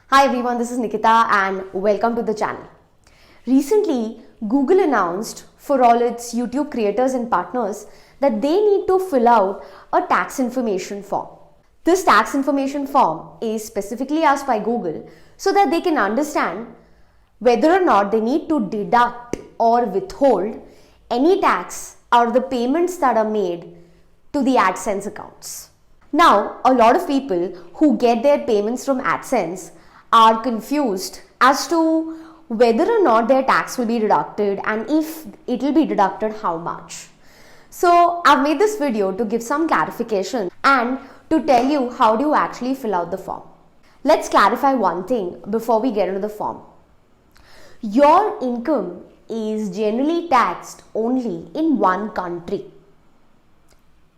Hi everyone, this is Nikita and welcome to the channel. Recently, Google announced for all its YouTube creators and partners that they need to fill out a tax information form. This tax information form is specifically asked by Google so that they can understand whether or not they need to deduct or withhold any tax out of the payments that are made to the AdSense accounts. Now, a lot of people who get their payments from AdSense are confused as to whether or not their tax will be deducted, and if it will be deducted, how much. So I've made this video to give some clarification and to tell you how do you actually fill out the form. Let's clarify one thing before we get into the form. Your income is generally taxed only in one country.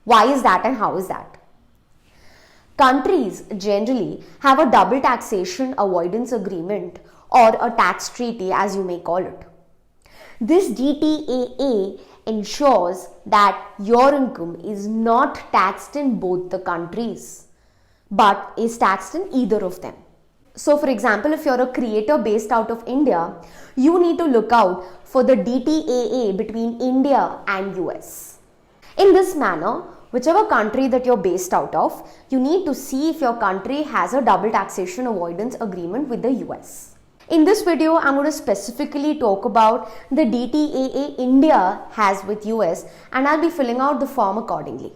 Why is that and how is that? Countries generally have a double taxation avoidance agreement or a tax treaty, as you may call it. This DTAA ensures that your income is not taxed in both the countries but is taxed in either of them. So for example, if you're a creator based out of India, you need to look out for the DTAA between India and US. In this manner, whichever country that you're based out of, you need to see if your country has a double taxation avoidance agreement with the US. In this video, I'm going to specifically talk about the DTAA India has with US, and I'll be filling out the form accordingly.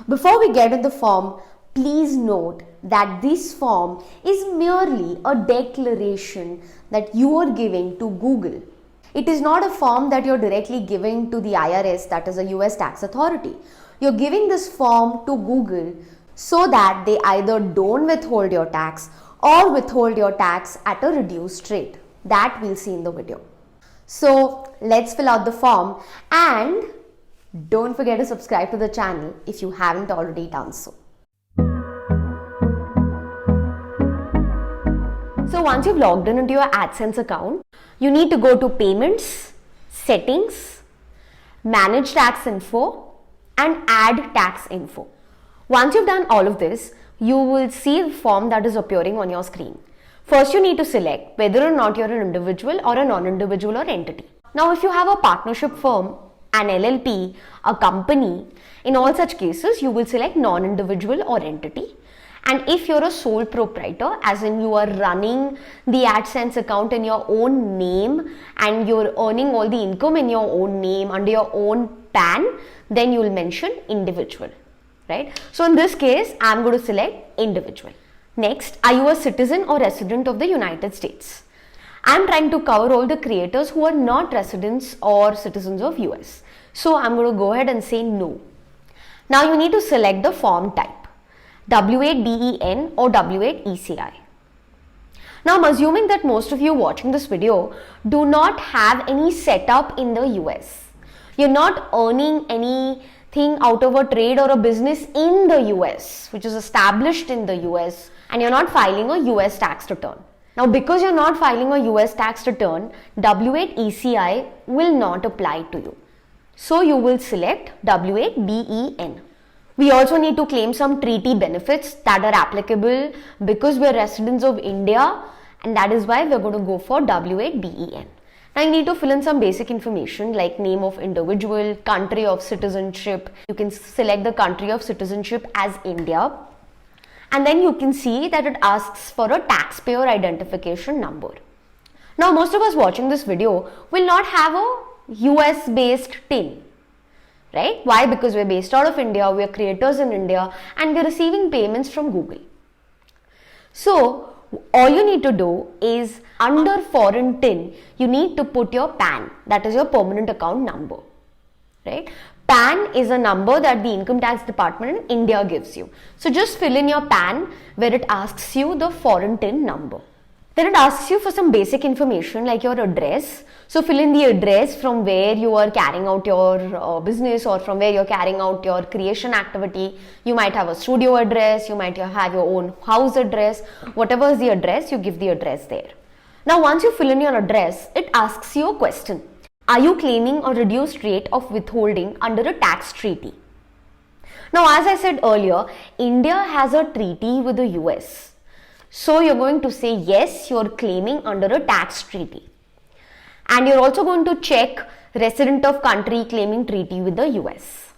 Before we get into the form, please note that this form is merely a declaration that you are giving to Google. It is not a form that you're directly giving to the IRS, that is a US tax authority. You're giving this form to Google so that they either don't withhold your tax or withhold your tax at a reduced rate. That we'll see in the video. So let's fill out the form, and don't forget to subscribe to the channel if you haven't already done so. So once you've logged in into your AdSense account, you need to go to Payments, Settings, Manage Tax Info, and Add Tax Info. Once you've done all of this, you will see the form that is appearing on your screen. First, you need to select whether or not you're an individual or a non-individual or entity. Now, if you have a partnership firm, an LLP, a company, in all such cases, you will select non-individual or entity. And if you're a sole proprietor, as in you are running the AdSense account in your own name and you're earning all the income in your own name under your own PAN, then you will mention individual, right? So in this case, I'm going to select individual. Next, are you a citizen or resident of the United States? I'm trying to cover all the creators who are not residents or citizens of US. So I'm going to go ahead and say no. Now you need to select the form type, W8BEN or W8ECI. Now I'm assuming that most of you watching this video do not have any setup in the US. You're not earning anything out of a trade or a business in the US, which is established in the US, and you're not filing a US tax return. Now, because you're not filing a US tax return, W8ECI will not apply to you. So you will select W8BEN. We also need to claim some treaty benefits that are applicable because we're residents of India, and that is why we're going to go for W8BEN. Now you need to fill in some basic information like name of individual, country of citizenship. You can select the country of citizenship as India. And then you can see that it asks for a taxpayer identification number. Now most of us watching this video will not have a US based TIN. Right? Why? Because we're based out of India, we're creators in India, and we're receiving payments from Google. So all you need to do is under foreign TIN, you need to put your PAN, that is your permanent account number, right? PAN is a number that the income tax department in India gives you. So just fill in your PAN where it asks you the foreign TIN number. Then it asks you for some basic information like your address. So fill in the address from where you are carrying out your business or from where you're carrying out your creation activity. You might have a studio address, you might have your own house address. Whatever is the address, you give the address there. Now once you fill in your address, it asks you a question. Are you claiming a reduced rate of withholding under a tax treaty? Now as I said earlier, India has a treaty with the US. So you're going to say yes, you're claiming under a tax treaty. And you're also going to check resident of country claiming treaty with the US.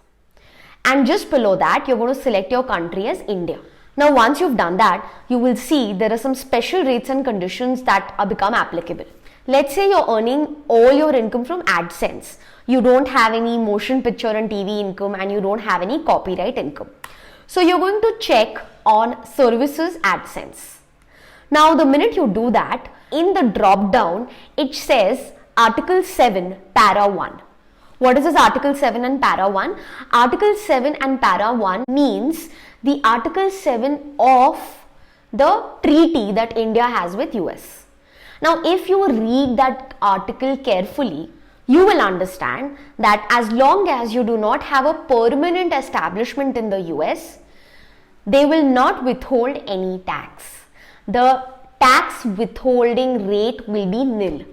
And just below that, you're going to select your country as India. Now, once you've done that, you will see there are some special rates and conditions that are become applicable. Let's say you're earning all your income from AdSense. You don't have any motion picture and TV income, and you don't have any copyright income. So you're going to check on services AdSense. Now, the minute you do that, in the drop down, it says Article 7, Para 1. What is this Article 7 and Para 1? Article 7 and Para 1 means the Article 7 of the treaty that India has with US. Now, if you read that article carefully, you will understand that as long as you do not have a permanent establishment in the US, they will not withhold any tax. The tax withholding rate will be nil.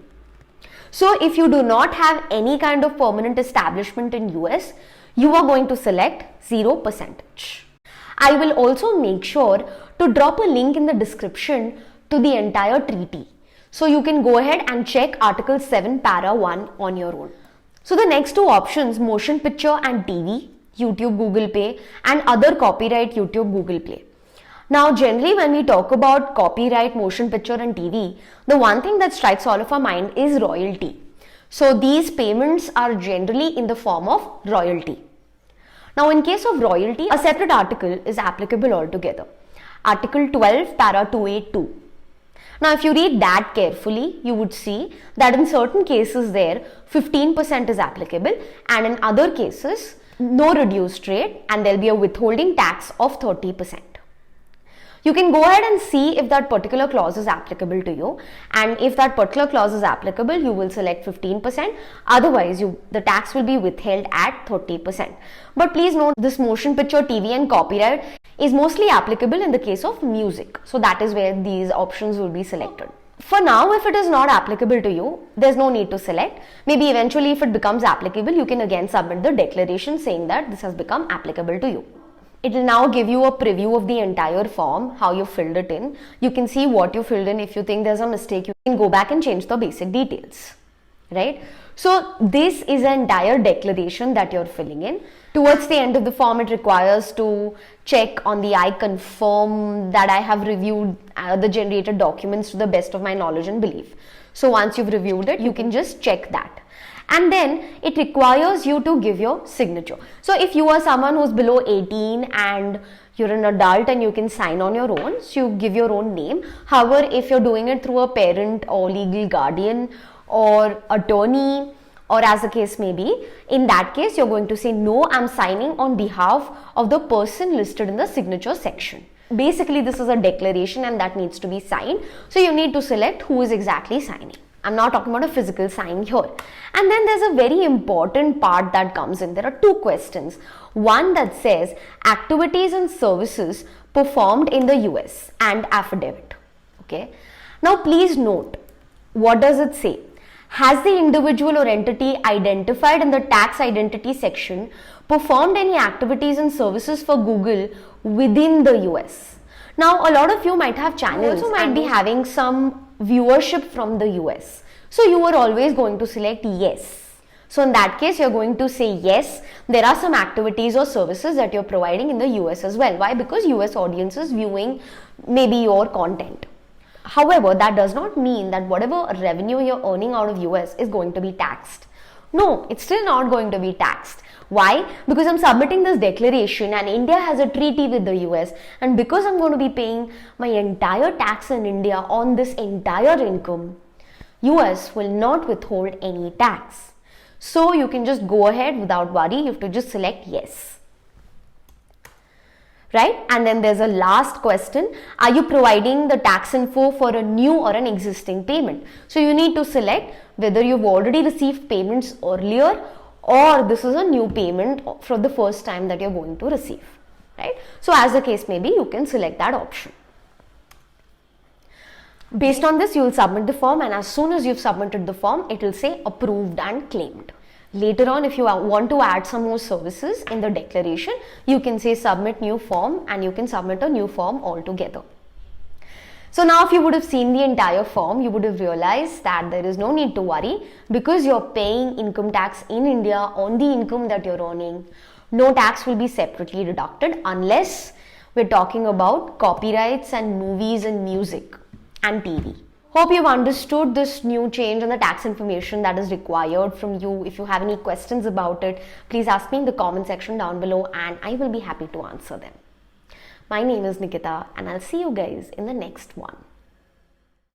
So if you do not have any kind of permanent establishment in US, you are going to select 0%. I will also make sure to drop a link in the description to the entire treaty. So you can go ahead and check Article 7 Para 1 on your own. So the next two options, motion picture and TV, YouTube Google Play, and other copyright YouTube Google Play. Now, generally when we talk about copyright, motion picture and TV, the one thing that strikes all of our mind is royalty. So these payments are generally in the form of royalty. Now, in case of royalty, a separate article is applicable altogether. Article 12, Para 282. Now, if you read that carefully, you would see that in certain cases there, 15% is applicable, and in other cases, no reduced rate, and there will be a withholding tax of 30%. You can go ahead and see if that particular clause is applicable to you, and if that particular clause is applicable, you will select 15%. Otherwise, the tax will be withheld at 30%. But please note, this motion picture, TV and copyright is mostly applicable in the case of music. So that is where these options will be selected. For now, if it is not applicable to you, there's no need to select. Maybe eventually if it becomes applicable, you can again submit the declaration saying that this has become applicable to you. It will now give you a preview of the entire form, how you filled it in. You can see what you filled in. If you think there's a mistake, you can go back and change the basic details, right? So this is an entire declaration that you're filling in. Towards the end of the form, it requires to check on the I confirm that I have reviewed the generated documents to the best of my knowledge and belief. So once you've reviewed it, you can just check that. And then it requires you to give your signature. So if you are someone who's below 18 and you're an adult and you can sign on your own, so you give your own name. However, if you're doing it through a parent or legal guardian or attorney, or as the case may be, in that case, you're going to say, no, I'm signing on behalf of the person listed in the signature section. Basically, this is a declaration and that needs to be signed. So you need to select who is exactly signing. I'm not talking about a physical sign here. And then there's a very important part that comes in. There are two questions. One that says activities and services performed in the US and affidavit. Okay. Now please note, what does it say? Has the individual or entity identified in the tax identity section performed any activities and services for Google within the US? Now, a lot of you might have channels and might be having some viewership from the US. So you are always going to select yes. So in that case, you're going to say yes, there are some activities or services that you're providing in the US as well. Why? Because US audiences viewing maybe your content. However, that does not mean that whatever revenue you're earning out of US is going to be taxed. No, it's still not going to be taxed. Why? Because I'm submitting this declaration and India has a treaty with the US, and because I'm going to be paying my entire tax in India on this entire income, US will not withhold any tax. So you can just go ahead without worry. You have to just select yes. Right? And then there's a last question. Are you providing the tax info for a new or an existing payment? So you need to select whether you've already received payments earlier or this is a new payment for the first time that you're going to receive. Right? So as the case may be, you can select that option. Based on this, you will submit the form, and as soon as you've submitted the form, it will say approved and claimed. Later on, if you want to add some more services in the declaration, you can say submit new form and you can submit a new form altogether. So now if you would have seen the entire form, you would have realized that there is no need to worry because you're paying income tax in India on the income that you're earning. No tax will be separately deducted unless we're talking about copyrights and movies and music and TV. Hope you've understood this new change and the tax information that is required from you. If you have any questions about it, please ask me in the comment section down below and I will be happy to answer them. My name is Nikita and I'll see you guys in the next one.